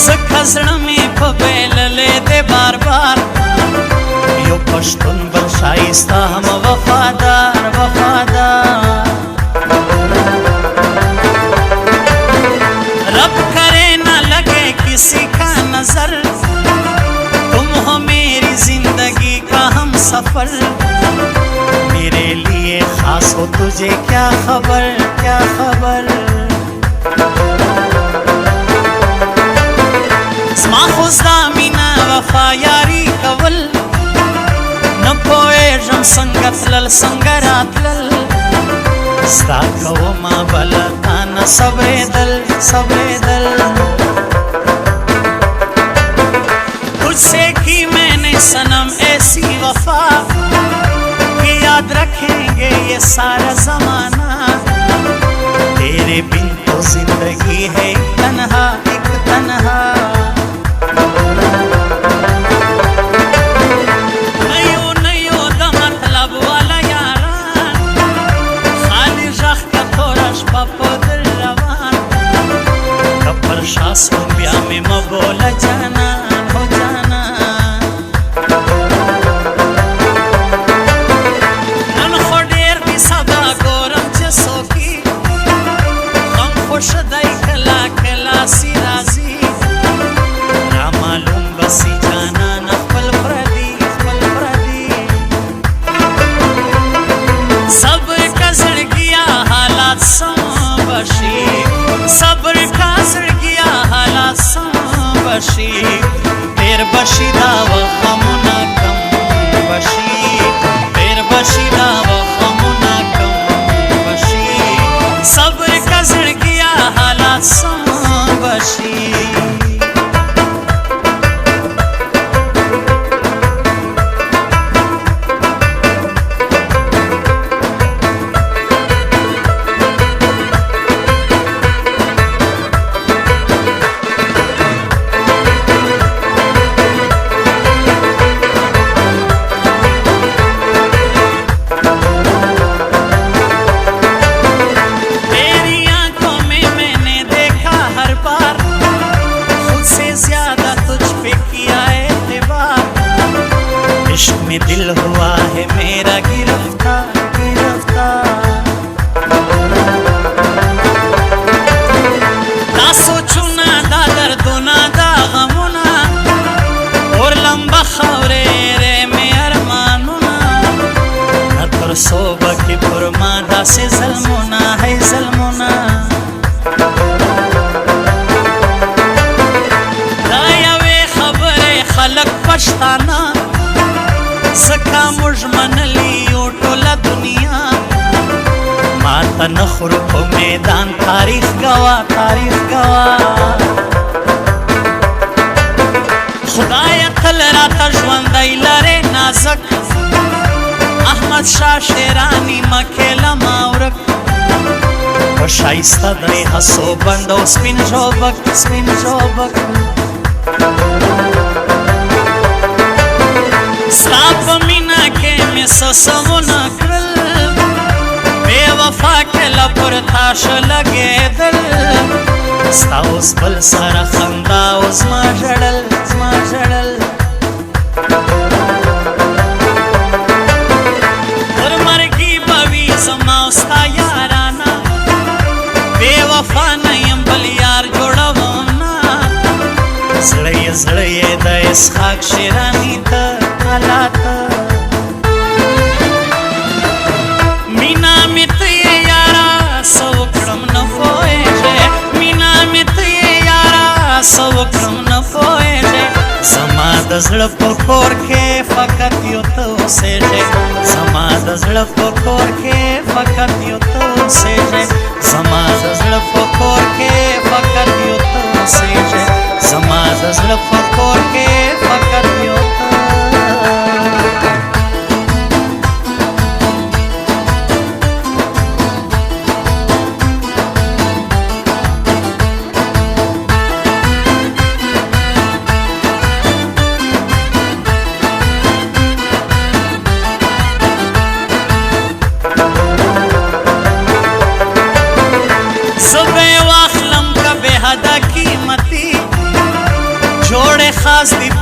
زکه زړه مې په بایللی دی بار بار یو پښتون بل ښایسته هم وفادار وفادار رب کرے نہ لگے کسی کا نظر تم ہو میری زندگی کا ہم سفر میرے لیے خاص ہو تجھے کیا خبر کیا خبر زما خو زدا مینا وفا یاري کول نه پوهېږم څنګه تلل څنګه راتلل ستا کومه بله تا نه صبرېدل صبرېدل تجھ سے کی میں نے صنم ایسی وفا کہ یاد رکھیں گے یہ سارا زمانہ تیرے بن تو زندگی ہے ایک تنہا شاسو بیا میں مبولا جانا ہو جانا نن خو ډیر دی سبا ګورم چې څوکي غم خوش دی کلا کلا سی راځي را معلوم بسی جانا نه خپل پردي صبر کا زړګیا حالات سم بشي صبر کا زړګیا حالات سم بشي تیر بشي دا وخمونه کم بشي تیر بشي دا وخمونه کم بشي صبر کا زړګیا حالات سم بشي में दिल हुआ है मेरा गिरफ्तार गिरफ्तार ना सोचू ना दा दर्दोना दा गमुना और लंबा खौरे रे में अरमानुना न तर सोबा की फरमादा से जल्मुना है जल्मुना दाया वे खबरे खलक पछताना زکا موږ منلی یو ټوله دنیا ماته نخورو په میدان تاریخ گوا تاریخ گوا خدایه تل راته ژوندی لرې نازک احمد شاه شیراني مکې له ما ورک په ښایسته دی هسو بند او سپین ژوبک سپین ژوبک ستا په مینا کې مې څه سمونه کړل بې وفا کله پر تاشه لګېدل ستا اوس بل سره خندا او زما ژړل زما ژړل تر مرګي به وي زما او ستا یارانه بې وفا نه یم بل یار جوړوم نه زړه یې زړه یې د اسحاق شیراني ته مینا میں تو یہ یارا سو کرم نہ پوئے مینا میں تو یہ یارا سو کرم نہ پوئے زما د زړه په کور کې فقط یو ته اوسېږې زما د زړه په کور کې فقط یو ته اوسېږې زما د زړه په کور کې فقط یو ته اوسېږې زما د زړه په کور کې فقط یو ته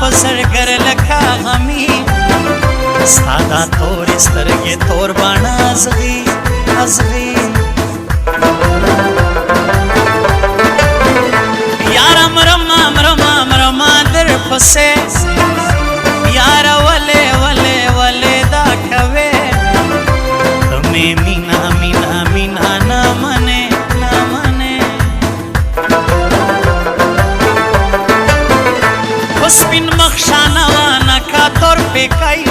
پزړګر لکه غمی ستا دا تورې سترګې تور باڼه ازغي ازغي یاره مرما مرما مرما در پسې یاره ولې ولې ولې دا کوې تمې مینا مینا مینا نه منې نه منې سپین مخ شانوانه کا تور پیکای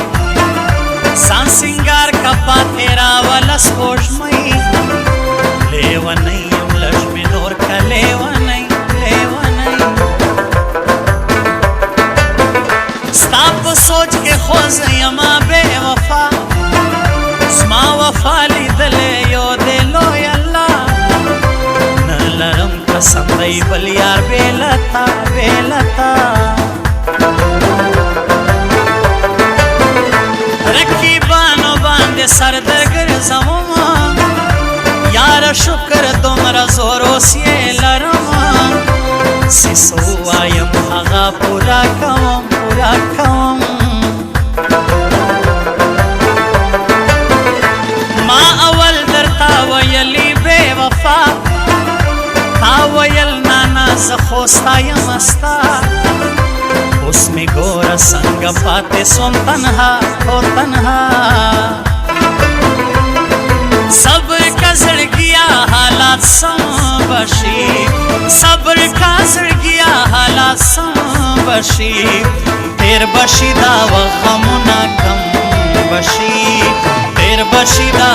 سان سنگار کا پاتیرا والا سپوږمۍ لیونی یم لږمې نور کا لیونی لیونی ستا په سوچ کې خوځ یما بې وفا زما وفا لیدلې یو دی لوی الله نه لرم قسم دی بل یار بېلتا بېلتا رقیبانو باندې سر درګرځوم یاره شکر دومره زور اوس یې لرم چې څه ووایم هغه پوره کوم پوره کوم ما اول درته ویلي بې وفا تا ویل نانا زه خو ستا یم ستا اوس مې ګوره څنګه پاتې سوم تنها او تنها صبر کا زړګیا حالات سم بشي صبر کا زړګیا حالات سم بشي تیر بشي دا وغمونه کم بشي تیر بشي دا